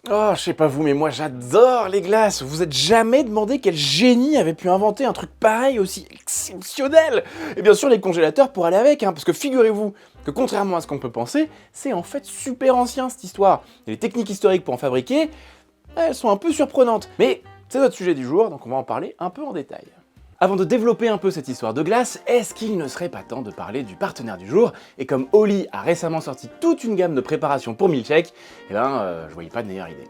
Oh, je sais pas vous, mais moi j'adore les glaces. Vous êtes jamais demandé quel génie avait pu inventer un truc pareil aussi exceptionnel? Et bien sûr les congélateurs pour aller avec, parce que figurez-vous que contrairement à ce qu'on peut penser, c'est en fait super ancien cette histoire. Et les techniques historiques pour en fabriquer, elles sont un peu surprenantes. Mais c'est notre sujet du jour, donc on va en parler un peu en détail. Avant de développer un peu cette histoire de glace, est-ce qu'il ne serait pas temps de parler du partenaire du jour? Et comme Oli a récemment sorti toute une gamme de préparations pour milkshake, je voyais pas de meilleure idée.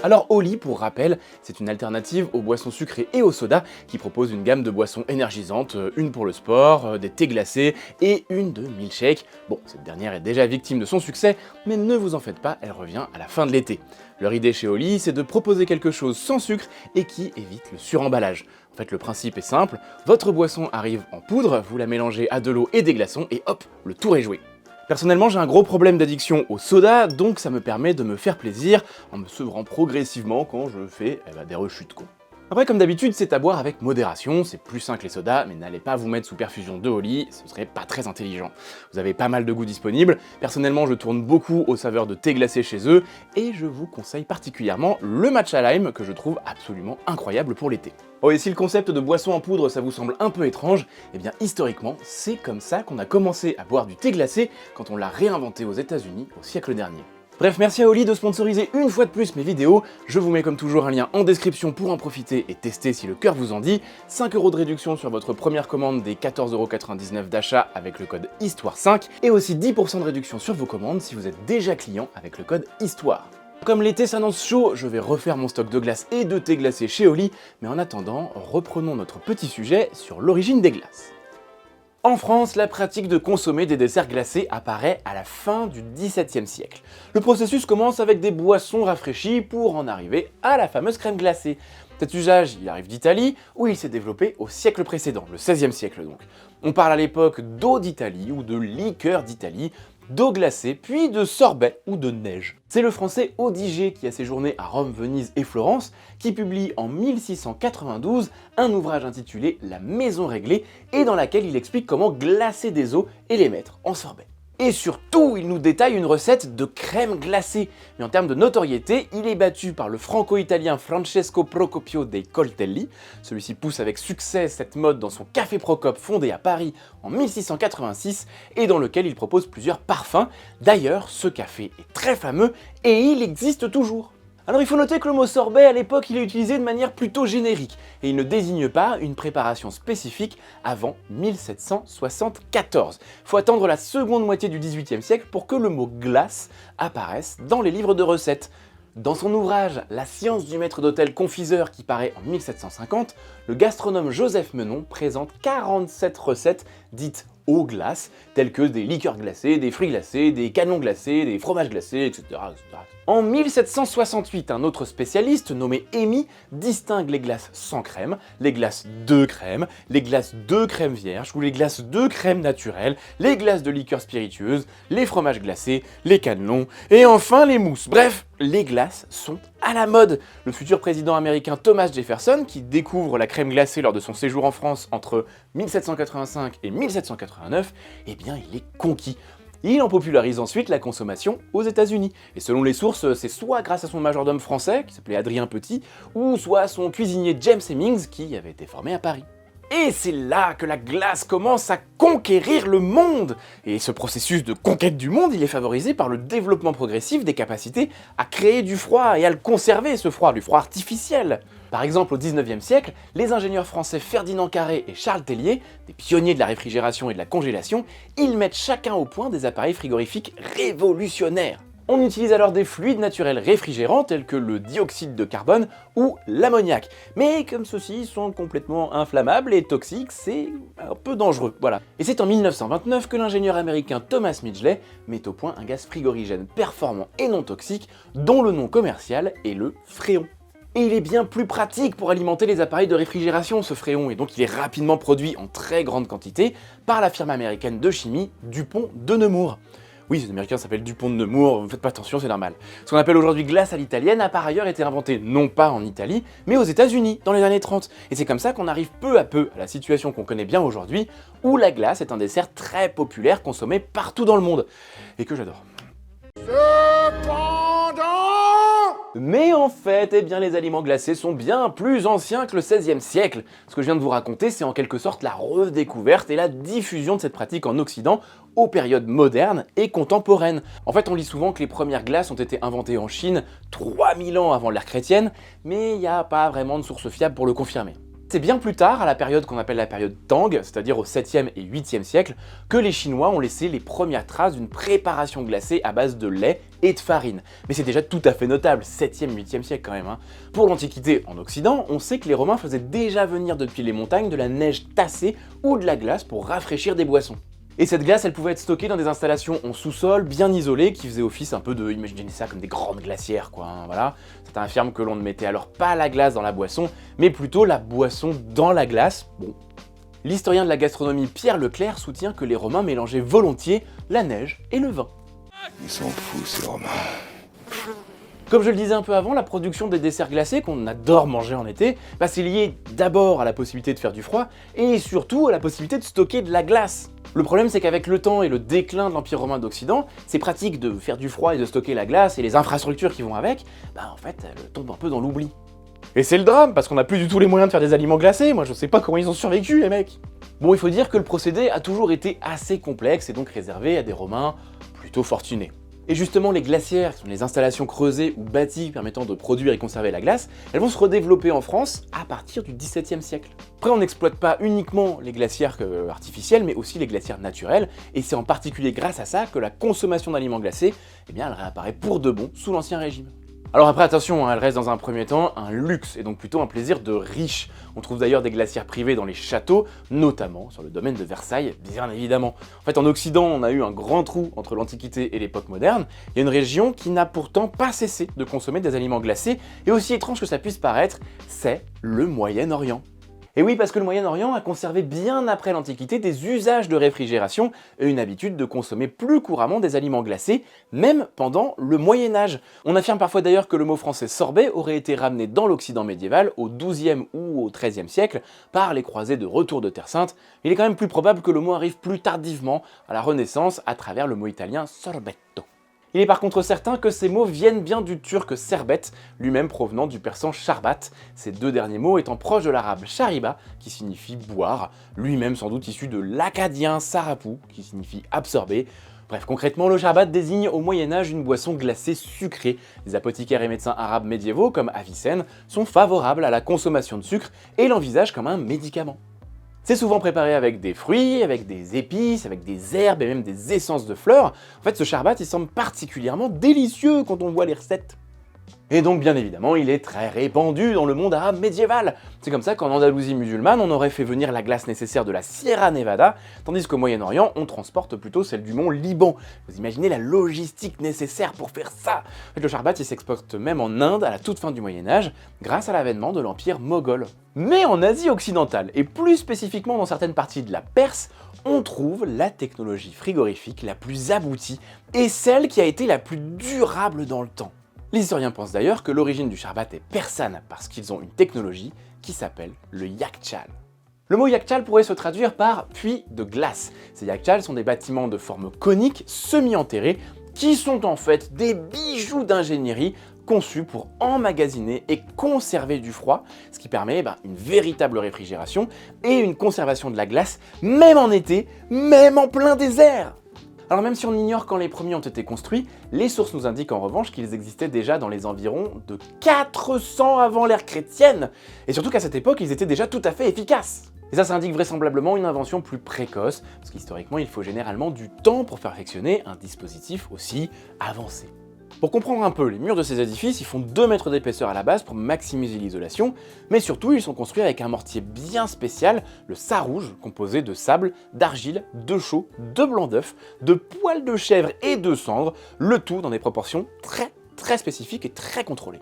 Alors Oli, pour rappel, c'est une alternative aux boissons sucrées et aux sodas qui propose une gamme de boissons énergisantes, une pour le sport, des thés glacés et une de milkshake. Bon, cette dernière est déjà victime de son succès, mais ne vous en faites pas, elle revient à la fin de l'été. Leur idée chez Oli, c'est de proposer quelque chose sans sucre et qui évite le suremballage. En fait, le principe est simple, votre boisson arrive en poudre, vous la mélangez à de l'eau et des glaçons et hop, le tour est joué. Personnellement, j'ai un gros problème d'addiction au soda, donc ça me permet de me faire plaisir en me sevrant progressivement quand je fais des rechutes quoi. Après, comme d'habitude, c'est à boire avec modération, c'est plus sain que les sodas, mais n'allez pas vous mettre sous perfusion de Oli, ce serait pas très intelligent. Vous avez pas mal de goûts disponibles, personnellement je tourne beaucoup aux saveurs de thé glacé chez eux, et je vous conseille particulièrement le matcha lime que je trouve absolument incroyable pour l'été. Oh, et si le concept de boisson en poudre ça vous semble un peu étrange, eh bien historiquement, c'est comme ça qu'on a commencé à boire du thé glacé quand on l'a réinventé aux États-Unis au siècle dernier. Bref, merci à Oli de sponsoriser une fois de plus mes vidéos, je vous mets comme toujours un lien en description pour en profiter et tester si le cœur vous en dit, 5 € de réduction sur votre première commande des 14,99 € d'achat avec le code HISTOIRE5 et aussi 10% de réduction sur vos commandes si vous êtes déjà client avec le code HISTOIRE. Comme l'été s'annonce chaud, je vais refaire mon stock de glace et de thé glacé chez Oli, mais en attendant, reprenons notre petit sujet sur l'origine des glaces. En France, la pratique de consommer des desserts glacés apparaît à la fin du XVIIe siècle. Le processus commence avec des boissons rafraîchies pour en arriver à la fameuse crème glacée. Cet usage, il arrive d'Italie, où il s'est développé au siècle précédent, le XVIe siècle donc. On parle à l'époque d'eau d'Italie ou de liqueur d'Italie, d'eau glacée, puis de sorbet ou de neige. C'est le français Odigé qui a séjourné à Rome, Venise et Florence, qui publie en 1692 un ouvrage intitulé La Maison réglée et dans laquelle il explique comment glacer des eaux et les mettre en sorbet. Et surtout, il nous détaille une recette de crème glacée. Mais en termes de notoriété, il est battu par le franco-italien Francesco Procopio dei Coltelli. Celui-ci pousse avec succès cette mode dans son Café Procope fondé à Paris en 1686 et dans lequel il propose plusieurs parfums. D'ailleurs, ce café est très fameux et il existe toujours. Alors il faut noter que le mot sorbet à l'époque il est utilisé de manière plutôt générique et il ne désigne pas une préparation spécifique avant 1774. Faut attendre la seconde moitié du XVIIIe siècle pour que le mot glace apparaisse dans les livres de recettes. Dans son ouvrage La science du maître d'hôtel confiseur qui paraît en 1750, le gastronome Joseph Menon présente 47 recettes dites aux glaces, telles que des liqueurs glacées, des fruits glacés, des canons glacés, des fromages glacés, etc. En 1768, un autre spécialiste nommé Amy distingue les glaces sans crème, les glaces de crème, les glaces de crème vierge ou les glaces de crème naturelle, les glaces de liqueur spiritueuse, les fromages glacés, les cannelons et enfin les mousses. Bref, les glaces sont à la mode. Le futur président américain Thomas Jefferson, qui découvre la crème glacée lors de son séjour en France entre 1785 et 1789, eh bien il est conquis. Il en popularise ensuite la consommation aux États-Unis. Et selon les sources, c'est soit grâce à son majordome français, qui s'appelait Adrien Petit, ou soit à son cuisinier James Hemmings, qui avait été formé à Paris. Et c'est là que la glace commence à conquérir le monde. Et ce processus de conquête du monde, il est favorisé par le développement progressif des capacités à créer du froid et à le conserver, ce froid, du froid artificiel. Par exemple, au 19e siècle, les ingénieurs français Ferdinand Carré et Charles Tellier, des pionniers de la réfrigération et de la congélation, ils mettent chacun au point des appareils frigorifiques révolutionnaires. On utilise alors des fluides naturels réfrigérants tels que le dioxyde de carbone ou l'ammoniac. Mais comme ceux-ci sont complètement inflammables et toxiques, c'est un peu dangereux, voilà. Et c'est en 1929 que l'ingénieur américain Thomas Midgley met au point un gaz frigorigène performant et non toxique, dont le nom commercial est le fréon. Et il est bien plus pratique pour alimenter les appareils de réfrigération, ce fréon, et donc il est rapidement produit en très grande quantité par la firme américaine de chimie DuPont de Nemours. Oui, cet américain s'appelle Dupont de Nemours, ne faites pas attention, c'est normal. Ce qu'on appelle aujourd'hui glace à l'italienne a par ailleurs été inventé non pas en Italie, mais aux États-Unis dans les années 30. Et c'est comme ça qu'on arrive peu à peu à la situation qu'on connaît bien aujourd'hui, où la glace est un dessert très populaire consommé partout dans le monde, et que j'adore. Mais en fait, eh bien, les aliments glacés sont bien plus anciens que le XVIe siècle. Ce que je viens de vous raconter, c'est en quelque sorte la redécouverte et la diffusion de cette pratique en Occident aux périodes modernes et contemporaines. En fait, on lit souvent que les premières glaces ont été inventées en Chine 3000 ans avant l'ère chrétienne, mais il n'y a pas vraiment de source fiable pour le confirmer. C'est bien plus tard, à la période qu'on appelle la période Tang, c'est-à-dire au 7e et 8e siècle, que les Chinois ont laissé les premières traces d'une préparation glacée à base de lait et de farine. Mais c'est déjà tout à fait notable, 7e, 8e siècle quand même. Pour l'Antiquité en Occident, on sait que les Romains faisaient déjà venir depuis les montagnes de la neige tassée ou de la glace pour rafraîchir des boissons. Et cette glace, elle pouvait être stockée dans des installations en sous-sol, bien isolées, qui faisaient office un peu de, imaginez ça comme des grandes glacières quoi, voilà. Certains affirment que l'on ne mettait alors pas la glace dans la boisson, mais plutôt la boisson dans la glace. Bon. L'historien de la gastronomie Pierre Leclerc soutient que les Romains mélangeaient volontiers la neige et le vin. Ils sont fous ces Romains. Comme je le disais un peu avant, la production des desserts glacés qu'on adore manger en été, c'est lié d'abord à la possibilité de faire du froid, et surtout à la possibilité de stocker de la glace. Le problème, c'est qu'avec le temps et le déclin de l'Empire romain d'Occident, ces pratiques de faire du froid et de stocker la glace et les infrastructures qui vont avec, en fait, elles tombent un peu dans l'oubli. Et c'est le drame, parce qu'on n'a plus du tout les moyens de faire des aliments glacés, moi je sais pas comment ils ont survécu les mecs. Bon, il faut dire que le procédé a toujours été assez complexe et donc réservé à des Romains plutôt fortunés. Et justement, les glacières, qui sont les installations creusées ou bâties permettant de produire et conserver la glace, elles vont se redévelopper en France à partir du XVIIe siècle. Après, on n'exploite pas uniquement les glacières artificielles, mais aussi les glacières naturelles, et c'est en particulier grâce à ça que la consommation d'aliments glacés, elle réapparaît pour de bon sous l'Ancien Régime. Alors après attention, elle reste dans un premier temps un luxe et donc plutôt un plaisir de riche. On trouve d'ailleurs des glacières privées dans les châteaux, notamment sur le domaine de Versailles, bien évidemment. En fait, en Occident, on a eu un grand trou entre l'Antiquité et l'époque moderne. Il y a une région qui n'a pourtant pas cessé de consommer des aliments glacés, et aussi étrange que ça puisse paraître, c'est le Moyen-Orient. Et oui, parce que le Moyen-Orient a conservé bien après l'Antiquité des usages de réfrigération et une habitude de consommer plus couramment des aliments glacés, même pendant le Moyen-Âge. On affirme parfois d'ailleurs que le mot français sorbet aurait été ramené dans l'Occident médiéval au XIIe ou au XIIIe siècle par les croisés de retour de Terre Sainte. Il est quand même plus probable que le mot arrive plus tardivement à la Renaissance à travers le mot italien sorbetto. Il est par contre certain que ces mots viennent bien du turc serbet, lui-même provenant du persan charbat, ces deux derniers mots étant proches de l'arabe shariba, qui signifie boire, lui-même sans doute issu de l'acadien sarapou, qui signifie absorber. Bref, concrètement, le charbat désigne au Moyen-Âge une boisson glacée sucrée. Les apothicaires et médecins arabes médiévaux, comme Avicenne, sont favorables à la consommation de sucre et l'envisagent comme un médicament. C'est souvent préparé avec des fruits, avec des épices, avec des herbes et même des essences de fleurs. En fait, ce charbat, il semble particulièrement délicieux quand on voit les recettes. Et donc, bien évidemment, il est très répandu dans le monde arabe médiéval. C'est comme ça qu'en Andalousie musulmane, on aurait fait venir la glace nécessaire de la Sierra Nevada, tandis qu'au Moyen-Orient, on transporte plutôt celle du mont Liban. Vous imaginez la logistique nécessaire pour faire ça? En fait, le charbat, il s'exporte même en Inde à la toute fin du Moyen-Âge, grâce à l'avènement de l'Empire moghol. Mais en Asie occidentale, et plus spécifiquement dans certaines parties de la Perse, on trouve la technologie frigorifique la plus aboutie et celle qui a été la plus durable dans le temps. Les historiens pensent d'ailleurs que l'origine du charbat est persane parce qu'ils ont une technologie qui s'appelle le yakchal. Le mot yakchal pourrait se traduire par puits de glace. Ces yakchals sont des bâtiments de forme conique semi-enterrés qui sont en fait des bijoux d'ingénierie conçus pour emmagasiner et conserver du froid, ce qui permet une véritable réfrigération et une conservation de la glace, même en été, même en plein désert. Alors même si on ignore quand les premiers ont été construits, les sources nous indiquent en revanche qu'ils existaient déjà dans les environs de 400 avant l'ère chrétienne, et surtout qu'à cette époque ils étaient déjà tout à fait efficaces. Et ça indique vraisemblablement une invention plus précoce, parce qu'historiquement il faut généralement du temps pour perfectionner un dispositif aussi avancé. Pour comprendre un peu, les murs de ces édifices, ils font 2 mètres d'épaisseur à la base pour maximiser l'isolation, mais surtout ils sont construits avec un mortier bien spécial, le sarouge, composé de sable, d'argile, de chaux, de blanc d'œuf, de poils de chèvre et de cendre, le tout dans des proportions très spécifiques et très contrôlées.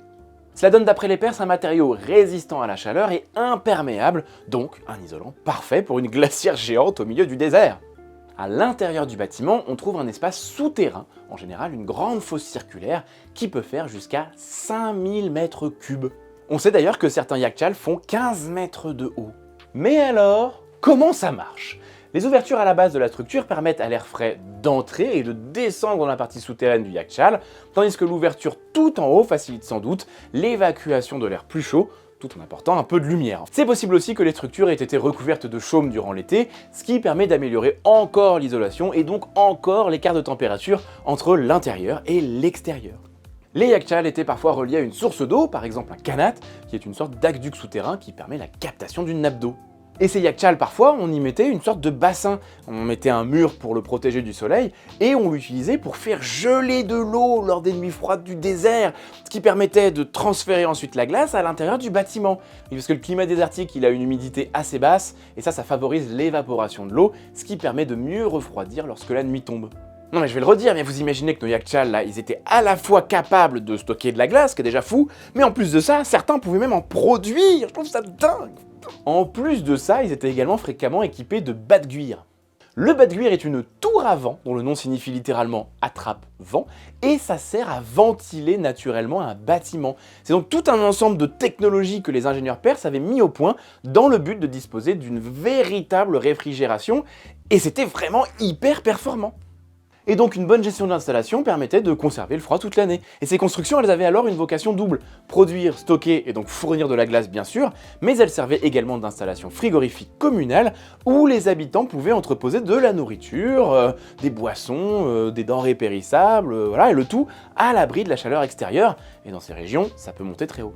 Cela donne d'après les Perses un matériau résistant à la chaleur et imperméable, donc un isolant parfait pour une glacière géante au milieu du désert. À l'intérieur du bâtiment, on trouve un espace souterrain, en général une grande fosse circulaire, qui peut faire jusqu'à 5000 mètres cubes. On sait d'ailleurs que certains yakchals font 15 mètres de haut. Mais alors, comment ça marche? Les ouvertures à la base de la structure permettent à l'air frais d'entrer et de descendre dans la partie souterraine du Yachtchal, tandis que l'ouverture tout en haut facilite sans doute l'évacuation de l'air plus chaud, tout en apportant un peu de lumière. C'est possible aussi que les structures aient été recouvertes de chaume durant l'été, ce qui permet d'améliorer encore l'isolation et donc encore l'écart de température entre l'intérieur et l'extérieur. Les Yachtchals étaient parfois reliés à une source d'eau, par exemple un kanat, qui est une sorte d'aqueduc souterrain qui permet la captation d'une nappe d'eau. Et ces Yachtchals, parfois, on y mettait une sorte de bassin. On mettait un mur pour le protéger du soleil, et on l'utilisait pour faire geler de l'eau lors des nuits froides du désert, ce qui permettait de transférer ensuite la glace à l'intérieur du bâtiment. Et parce que le climat désertique, il a une humidité assez basse, et ça favorise l'évaporation de l'eau, ce qui permet de mieux refroidir lorsque la nuit tombe. Non mais je vais le redire, mais vous imaginez que nos Yachtchals, là, ils étaient à la fois capables de stocker de la glace, ce qui est déjà fou, mais en plus de ça, certains pouvaient même en produire. Je trouve ça dingue. En plus de ça, ils étaient également fréquemment équipés de bas de cuir. Le bas de cuir est une tour à vent, dont le nom signifie littéralement attrape-vent, et ça sert à ventiler naturellement un bâtiment. C'est donc tout un ensemble de technologies que les ingénieurs perses avaient mis au point dans le but de disposer d'une véritable réfrigération, et c'était vraiment hyper performant. Et donc une bonne gestion de l'installation permettait de conserver le froid toute l'année. Et ces constructions, elles avaient alors une vocation double. Produire, stocker et donc fournir de la glace bien sûr, mais elles servaient également d'installation frigorifique communale où les habitants pouvaient entreposer de la nourriture, des boissons, des denrées périssables, voilà, et le tout à l'abri de la chaleur extérieure. Et dans ces régions, ça peut monter très haut.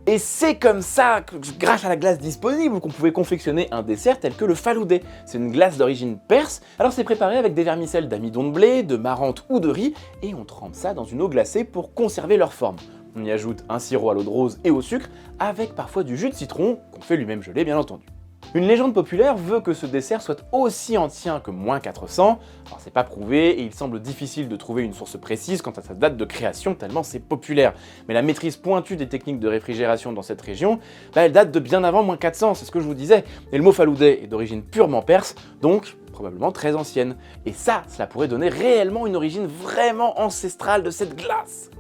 Et c'est comme ça, grâce à la glace disponible, qu'on pouvait confectionner un dessert tel que le faloudé. C'est une glace d'origine perse, alors c'est préparé avec des vermicelles d'amidon de blé, de marante ou de riz, et on trempe ça dans une eau glacée pour conserver leur forme. On y ajoute un sirop à l'eau de rose et au sucre, avec parfois du jus de citron, qu'on fait lui-même geler bien entendu. Une légende populaire veut que ce dessert soit aussi ancien que -400, alors c'est pas prouvé et il semble difficile de trouver une source précise quant à sa date de création tellement c'est populaire. Mais la maîtrise pointue des techniques de réfrigération dans cette région, elle date de bien avant -400, c'est ce que je vous disais. Et le mot faloudé est d'origine purement perse, donc probablement très ancienne. Et ça, cela pourrait donner réellement une origine vraiment ancestrale de cette glace.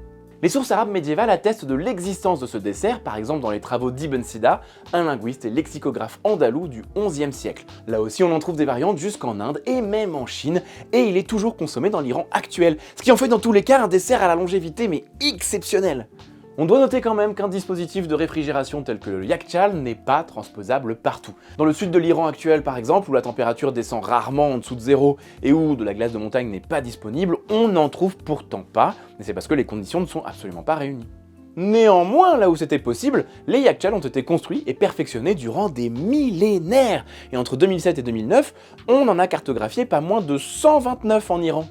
Les sources arabes médiévales attestent de l'existence de ce dessert, par exemple dans les travaux d'Ibn Sida, un linguiste et lexicographe andalou du XIe siècle. Là aussi on en trouve des variantes jusqu'en Inde et même en Chine, et il est toujours consommé dans l'Iran actuel, ce qui en fait dans tous les cas un dessert à la longévité mais exceptionnel. On doit noter quand même qu'un dispositif de réfrigération tel que le Yachtchal n'est pas transposable partout. Dans le sud de l'Iran actuel par exemple, où la température descend rarement en dessous de zéro et où de la glace de montagne n'est pas disponible, on n'en trouve pourtant pas, mais c'est parce que les conditions ne sont absolument pas réunies. Néanmoins, là où c'était possible, les Yachtchals ont été construits et perfectionnés durant des millénaires, et entre 2007 et 2009, on en a cartographié pas moins de 129 en Iran.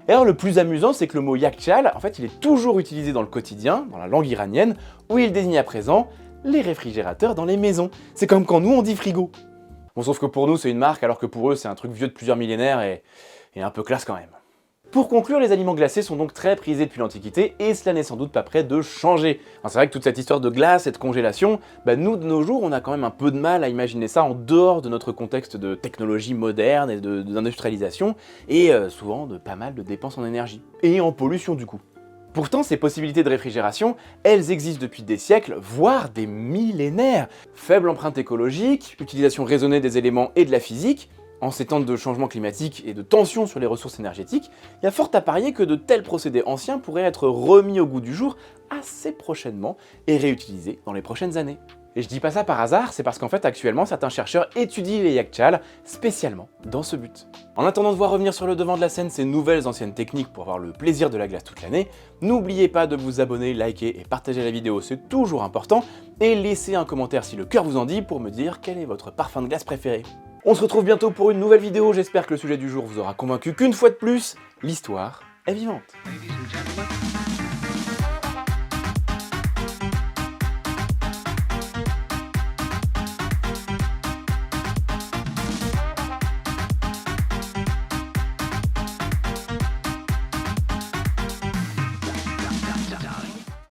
Et alors le plus amusant, c'est que le mot Yachtchal, en fait, il est toujours utilisé dans le quotidien, dans la langue iranienne, où il désigne à présent les réfrigérateurs dans les maisons. C'est comme quand nous on dit frigo. Bon, sauf que pour nous c'est une marque, alors que pour eux c'est un truc vieux de plusieurs millénaires et un peu classe quand même. Pour conclure, les aliments glacés sont donc très prisés depuis l'Antiquité et cela n'est sans doute pas près de changer. C'est vrai que toute cette histoire de glace et de congélation, nous de nos jours on a quand même un peu de mal à imaginer ça en dehors de notre contexte de technologie moderne et d'industrialisation et souvent de pas mal de dépenses en énergie. Et en pollution du coup. Pourtant, ces possibilités de réfrigération, elles existent depuis des siècles, voire des millénaires. Faible empreinte écologique, utilisation raisonnée des éléments et de la physique. En ces temps de changement climatique et de tension sur les ressources énergétiques, il y a fort à parier que de tels procédés anciens pourraient être remis au goût du jour assez prochainement et réutilisés dans les prochaines années. Et je dis pas ça par hasard, c'est parce qu'en fait actuellement certains chercheurs étudient les Yachtchals spécialement dans ce but. En attendant de voir revenir sur le devant de la scène ces nouvelles anciennes techniques pour avoir le plaisir de la glace toute l'année, n'oubliez pas de vous abonner, liker et partager la vidéo, c'est toujours important, et laissez un commentaire si le cœur vous en dit pour me dire quel est votre parfum de glace préféré. On se retrouve bientôt pour une nouvelle vidéo, j'espère que le sujet du jour vous aura convaincu qu'une fois de plus, l'histoire est vivante.